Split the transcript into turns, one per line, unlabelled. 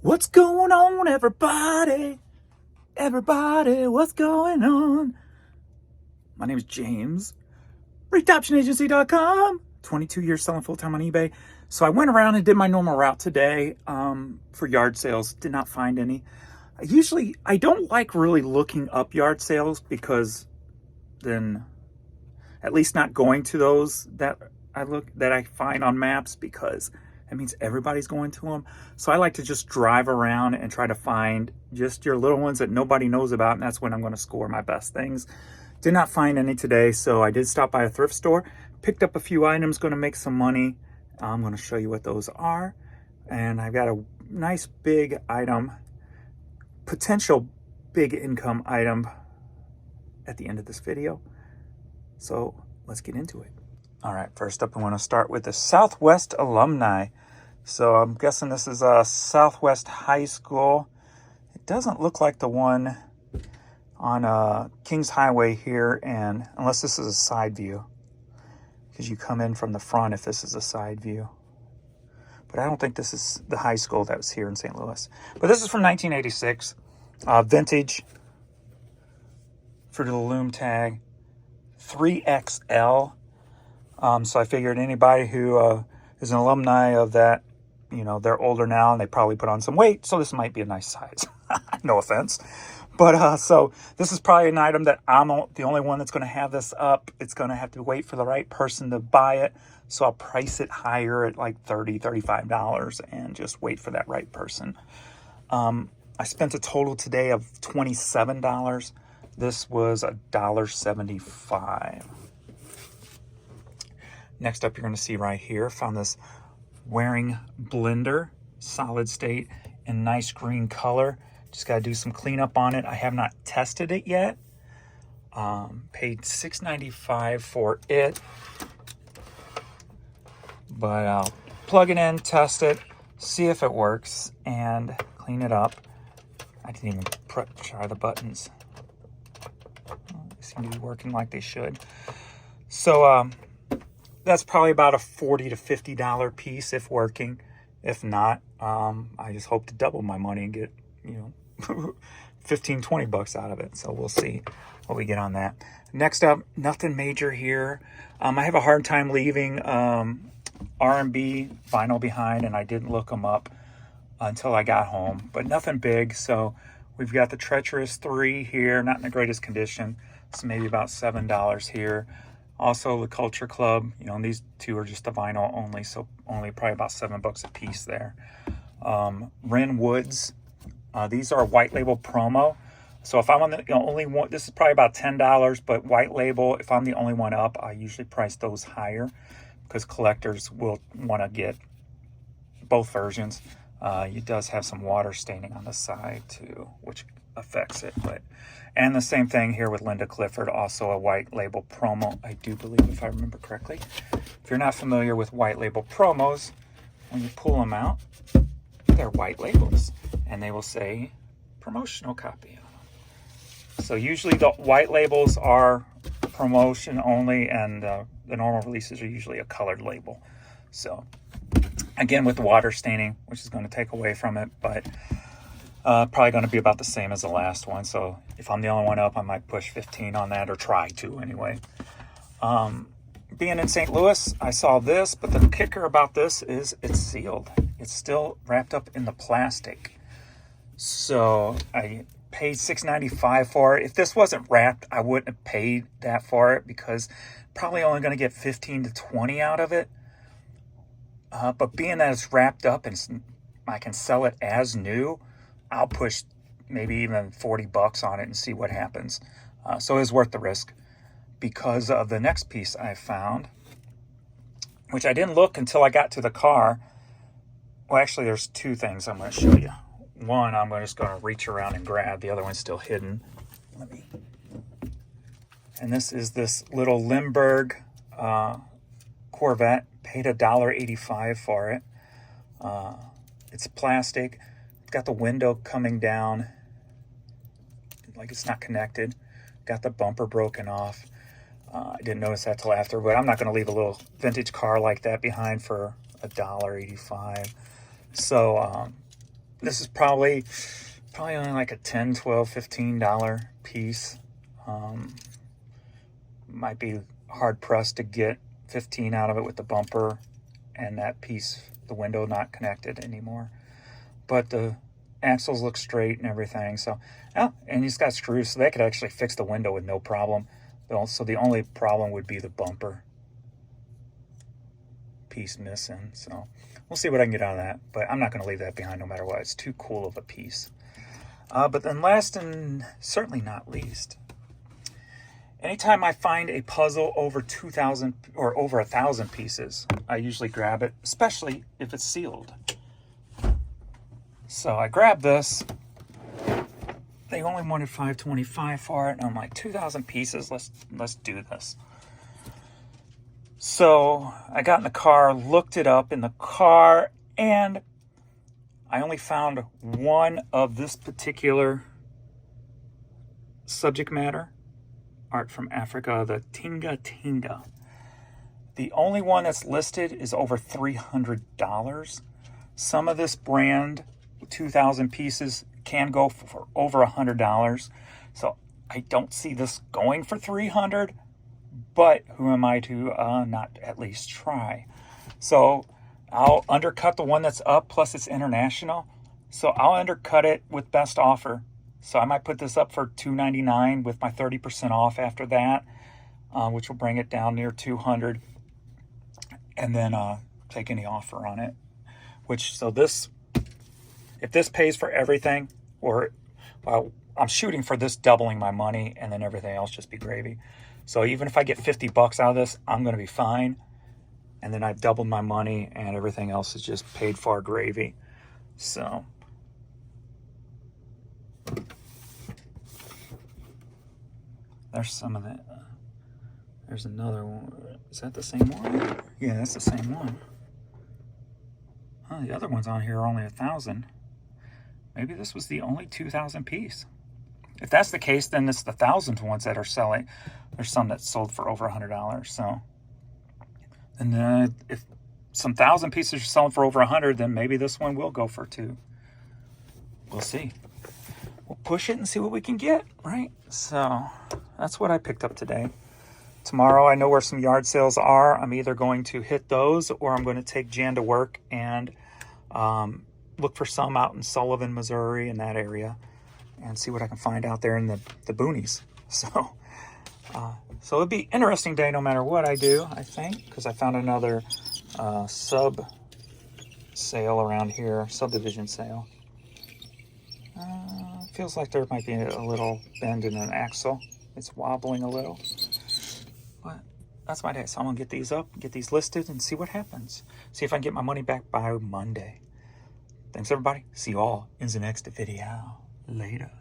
What's going on, everybody? Everybody, what's going on? My name is James. ReadOptionAgency.com. 22 years selling full-time on eBay. So I went around and did my normal route today for yard sales. Did not find any. I don't like really looking up yard sales because then, at least not going to those that I find on maps, because that means everybody's going to them. So I like to just drive around and try to find just your little ones that nobody knows about, and that's when I'm going to score my best things. Did not find any today, so I did stop by a thrift store, picked up a few items, going to make some money. I'm going to show you what those are. And I've got a nice big item, potential big income item at the end of this video. So let's get into it. All right, first up, I want to start with the Southwest alumni. So I'm guessing this is a Southwest High School. It doesn't look like the one on Kings Highway here, and unless this is a side view, because you come in from the front if this is a side view. But I don't think this is the high school that was here in St. Louis. But this is from 1986, vintage for the loom tag, 3XL. So I figured anybody who is an alumni of that, they're older now and they probably put on some weight, so this might be a nice size. No offense. But so this is probably an item that I'm the only one that's going to have this up. It's going to have to wait for the right person to buy it. So I'll price it higher at like $30, $35 and just wait for that right person. I spent a total today of $27. This was $1.75. Next up, you're going to see right here, found this Waring blender, solid state, in nice green color. Just got to do some cleanup on it. I have not tested it yet. Paid $6.95 for it. But I'll plug it in, test it, see if it works, and clean it up. I didn't even try the buttons. They seem to be working like they should. So, that's probably about a $40 to $50 piece if working. If not, I just hope to double my money and get, 15, 20 bucks out of it. So we'll see what we get on that. Next up, nothing major here. I have a hard time leaving R&B vinyl behind, and I didn't look them up until I got home, but nothing big. So we've got the Treacherous 3 here, not in the greatest condition. So maybe about $7 here. Also the Culture Club, and these two are just the vinyl only, so only probably about $7 a piece there. Wren Woods, these are white label promo. So if I'm on the only one, this is probably about $10, but white label, if I'm the only one up, I usually price those higher because collectors will want to get both versions. It does have some water staining on the side too, which affects it, and the same thing here with Linda Clifford, also a white label promo, I do believe, if I remember correctly. If you're not familiar with white label promos, when you pull them out, they're white labels, and they will say promotional copy on them. So usually the white labels are promotion only, and the normal releases are usually a colored label. So again, with the water staining, which is going to take away from it, but probably going to be about the same as the last one. So if I'm the only one up, I might push 15 on that, or try to anyway. Being in St. Louis, I saw this, but the kicker about this is it's sealed. It's still wrapped up in the plastic. So I paid $6.95 for it. If this wasn't wrapped, I wouldn't have paid that for it, because probably only going to get 15 to 20 out of it. But being that it's wrapped up and I can sell it as new, I'll push maybe even $40 on it and see what happens. So it's worth the risk, because of the next piece I found, which I didn't look until I got to the car. Well, actually, there's two things I'm going to show you. One, I'm just going to reach around and grab. The other one's still hidden. And this is this little Lindbergh Corvette. Paid $1.85 for it. It's plastic. It's got the window coming down like it's not connected. Got the bumper broken off. I didn't notice that till after, but I'm not going to leave a little vintage car like that behind for $1.85. So This is probably only like a $10, $12, $15 piece. Might be hard pressed to get 15 out of it with the bumper and that piece, the window not connected anymore. But the axles look straight and everything. So, oh, and it's got screws, so they could actually fix the window with no problem. So the only problem would be the bumper piece missing. So we'll see what I can get out of that. But I'm not going to leave that behind no matter what. It's too cool of a piece. But then last and certainly not least, anytime I find a puzzle over 2,000 or over 1,000 pieces, I usually grab it, especially if it's sealed. So I grabbed this. They only wanted $5.25 for it, and I'm like, 2,000 pieces. Let's do this. So I got in the car, looked it up in the car, and I only found one of this particular subject matter. Art from Africa, the Tinga Tinga. The only one that's listed is over $300. Some of this brand, 2,000 pieces, can go for over $100. So I don't see this going for $300, but who am I to not at least try? So I'll undercut the one that's up, plus it's international. So I'll undercut it with best offer. So I might put this up for $299 with my 30% off after that, which will bring it down near $200, and then take any offer on it. So this, if this pays for everything, or well, I'm shooting for this doubling my money, and then everything else just be gravy. So even if I get $50 out of this, I'm going to be fine. And then I've doubled my money, and everything else is just paid for gravy. So there's some of that. There's another one. Is that the same one? Yeah, that's the same one. The other ones on here are only 1,000. Maybe this was the only 2,000 piece. If that's the case, then it's the 1,000 ones that are selling. There's some that sold for over $100. So, and then if some 1,000 pieces are selling for over 100, then maybe this one will go for 2. We'll see. We'll push it and see what we can get, right? So that's what I picked up today. Tomorrow, I know where some yard sales are. I'm either going to hit those, or I'm going to take Jan to work and look for some out in Sullivan, Missouri, in that area, and see what I can find out there in the boonies. So it'll be an interesting day no matter what I do, I think, because I found another sub sale around here, subdivision sale. Feels like there might be a little bend in an axle. It's wobbling a little. But that's my day. So I'm going to get these up, get these listed, and see what happens. See if I can get my money back by Monday. Thanks, everybody. See you all in the next video. Later.